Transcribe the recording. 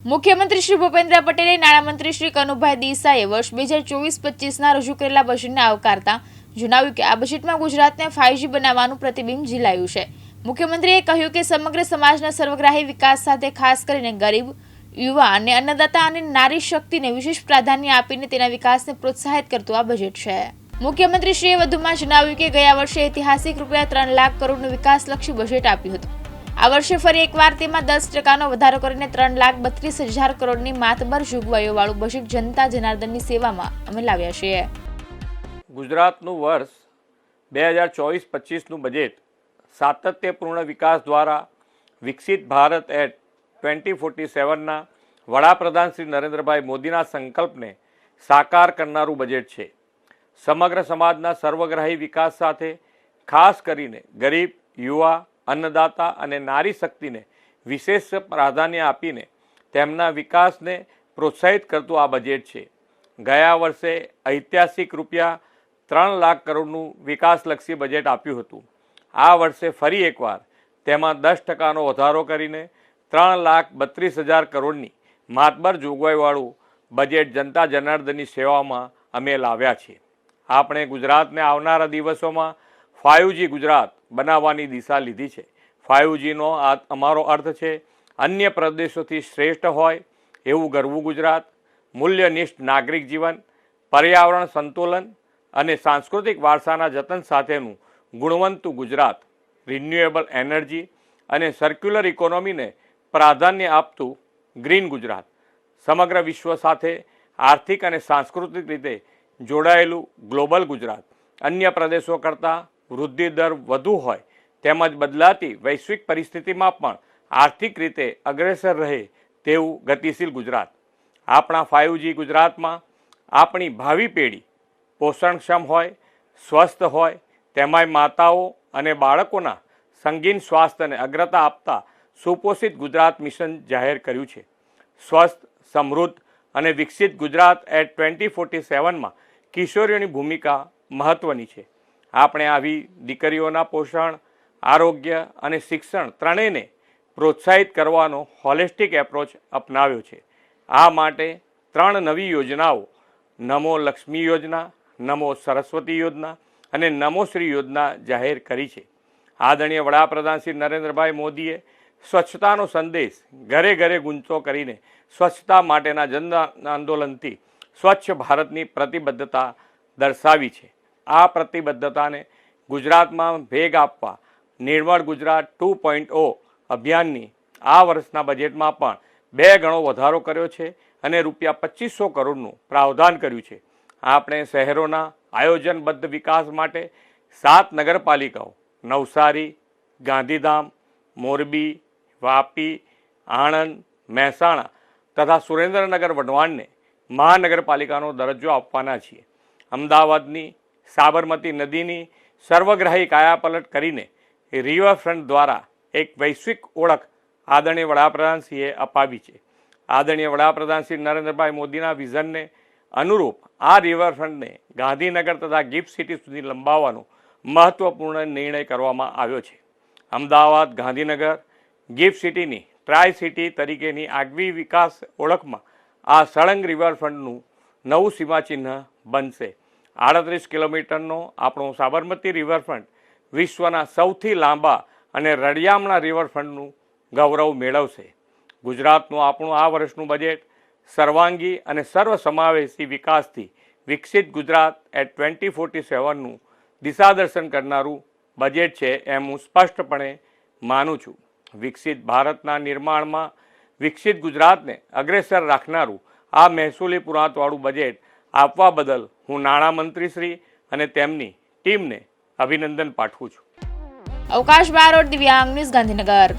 મુખ્યમંત્રી શ્રી ભૂપેન્દ્ર પટેલે નાણામંત્રી શ્રી કનુભાઈ દેસાઈએ વર્ષ 2024-25ના રજૂ કરેલા બજેટને આવકારતા જણાવ્યું કે આ બજેટમાં ગુજરાતને 5G બનાવવાનું પ્રતિબિંબ ઝીલાયું છે। મુખ્યમંત્રીએ કહ્યું કે સમગ્ર સમાજના સર્વગ્રાહી વિકાસ સાથે ખાસ કરીને ગરીબ, યુવા અને અન્નદાતા અને નારી શક્તિને વિશેષ પ્રાધાન્ય આપીને તેના વિકાસને પ્રોત્સાહિત કરતું આ બજેટ છે। મુખ્યમંત્રીશ્રીએ વધુમાં જણાવ્યું કે ગયા વર્ષે ઐતિહાસિક રૂપિયા 3 લાખ કરોડનું વિકાસલક્ષી બજેટ આપ્યું હતું। આ વર્ષે ફરી એકવાર તેમાં 10% વધારો કરીને 3,32,000 કરોડની માતબર જોગવાઈઓવાળું બજેટ જનતા જનાર્દનની સેવામાં અમે લાવ્યા છીએ। ગુજરાતનું વર્ષ 2024-25નું બજેટ સાતત્યપૂર્ણ વિકાસ દ્વારા વિકસિત ભારત એટ 2047ના વડાપ્રધાન શ્રી નરેન્દ્રભાઈ મોદીના સંકલ્પને સાકાર કરનારું બજેટ છે। સમગ્ર સમાજના સર્વગ્રાહી વિકાસ સાથે ખાસ કરીને ગરીબ, યુવા, અન્નદાતા અને નારી શક્તિને વિશેષ પ્રાધાન્ય આપીને તેમના વિકાસને પ્રોત્સાહિત કરતું આ બજેટ છે। ગયા વર્ષે ઐતિહાસિક રૂપિયા 3 લાખ કરોડનું વિકાસલક્ષી બજેટ આપ્યું હતું। આ વર્ષે ફરી એકવાર તેમાં 10%નો વધારો કરીને 3,32,000 કરોડની માતબર જોગવાઈવાળું બજેટ જનતા જનાર્દનની સેવામાં અમે લાવ્યા છીએ। આપણે ગુજરાતને આવનારા દિવસોમાં 5G ગુજરાત બનાવવાની દિશા લીધી છે। 5Gનો અમારો અર્થ છે અન્ય પ્રદેશોથી શ્રેષ્ઠ હોય એવું ગરવું ગુજરાત, મૂલ્યનિષ્ઠ નાગરિક જીવન, પર્યાવરણ સંતુલન અને સાંસ્કૃતિક વારસાના જતન સાથેનું ગુણવંતું ગુજરાત, રિન્યુએબલ એનર્જી અને સર્ક્યુલર ઇકોનોમીને પ્રાધાન્ય આપતું ગ્રીન ગુજરાત, સમગ્ર વિશ્વ સાથે આર્થિક અને સાંસ્કૃતિક રીતે જોડાયેલું ગ્લોબલ ગુજરાત, અન્ય પ્રદેશો કરતાં વૃદ્ધિ દર વધુ હોય તેમજ બદલાતી વૈશ્વિક પરિસ્થિતિમાં પણ આર્થિક રીતે અગ્રેસર રહે તેવું ગતિશીલ ગુજરાત। આપણા 5G ગુજરાતમાં આપણી ભાવિ પેઢી પોષણક્ષમ હોય, સ્વસ્થ હોય, તેમાંય માતાઓ અને બાળકોના સંગીન સ્વાસ્થ્યને અગ્રતા આપતા સુપોષિત ગુજરાત મિશન જાહેર કર્યું છે। સ્વસ્થ, સમૃદ્ધ અને વિકસિત ગુજરાત એટ 2047માં કિશોરીઓની ભૂમિકા મહત્ત્વની છે। આપણે આવી દીકરીઓના પોષણ, આરોગ્ય અને શિક્ષણ ત્રણેયને પ્રોત્સાહિત કરવાનો હોલિસ્ટિક એપ્રોચ અપનાવ્યો છે। આ માટે 3 નવી યોજનાઓ નમો લક્ષ્મી યોજના, નમો સરસ્વતી યોજના અને નમો શ્રી યોજના જાહેર કરી છે। આદરણીય વડાપ્રધાન શ્રી નરેન્દ્રભાઈ મોદીએ સ્વચ્છતાનો સંદેશ ઘરે ઘરે ગૂંચતો કરીને સ્વચ્છતા માટેના જન આંદોલનથી સ્વચ્છ ભારતની પ્રતિબદ્ધતા દર્શાવી છે। આ પ્રતિબદ્ધતાને ગુજરાતમાં વેગ આપવા નિર્મળ ગુજરાત 2.0 અભિયાનની આ વર્ષના બજેટમાં પણ 2 ગણો વધારો કર્યો છે અને રૂપિયા 2500 કરોડનું પ્રાવધાન કર્યું છે। આપણે શહેરોના આયોજનબદ્ધ વિકાસ માટે 7 નગરપાલિકાઓ નવસારી, ગાંધીધામ, મોરબી, વાપી, આણંદ, મહેસાણા તથા સુરેન્દ્રનગર વઢવાણને મહાનગરપાલિકાનો દરજ્જો આપવાના છીએ। અમદાવાદની સાબરમતી નદીની સર્વગ્રાહી કાયાપલટ કરીને રિવરફ્રન્ટ દ્વારા એક વૈશ્વિક ઓળખ આદરણીય વડાપ્રધાનશ્રીએ અપાવી છે। આદરણીય વડાપ્રધાન શ્રી નરેન્દ્રભાઈ મોદીના વિઝનને અનુરૂપ આ રિવરફ્રન્ટને ગાંધીનગર તથા ગિફ્ટ સિટી સુધી લંબાવવાનો મહત્ત્વપૂર્ણ નિર્ણય કરવામાં આવ્યો છે। અમદાવાદ, ગાંધીનગર, ગિફ્ટ સિટીની ટ્રાય સિટી તરીકેની આગવી વિકાસ ઓળખમાં આ સળંગ રિવરફ્રન્ટનું નવું સીમાચિહ્ન બનશે। 38 કિલોમીટરનો આપણો સાબરમતી રિવરફ્રન્ટ વિશ્વના સૌથી લાંબા અને રળિયામણા રિવરફ્રન્ટનું ગૌરવ મેળવશે। ગુજરાતનું આપણું આ વર્ષનું બજેટ સર્વાંગી અને સર્વસમાવેશી વિકાસથી વિકસિત ગુજરાત એટ 2047નું દિશાદર્શન કરનારું બજેટ છે એમ હું સ્પષ્ટપણે માનું છું। વિકસિત ભારતના નિર્માણમાં વિકસિત ગુજરાતને અગ્રેસર રાખનારું આ મહેસૂલી પુરાંતવાળું બજેટ આપવા બદલ હું નાણામંત્રી શ્રી અને તેમની ટીમને અભિનંદન પાઠવું છું। અવકાશ બારોટ, દિવ્યાંગ ન્યૂઝ, ગાંધીનગર।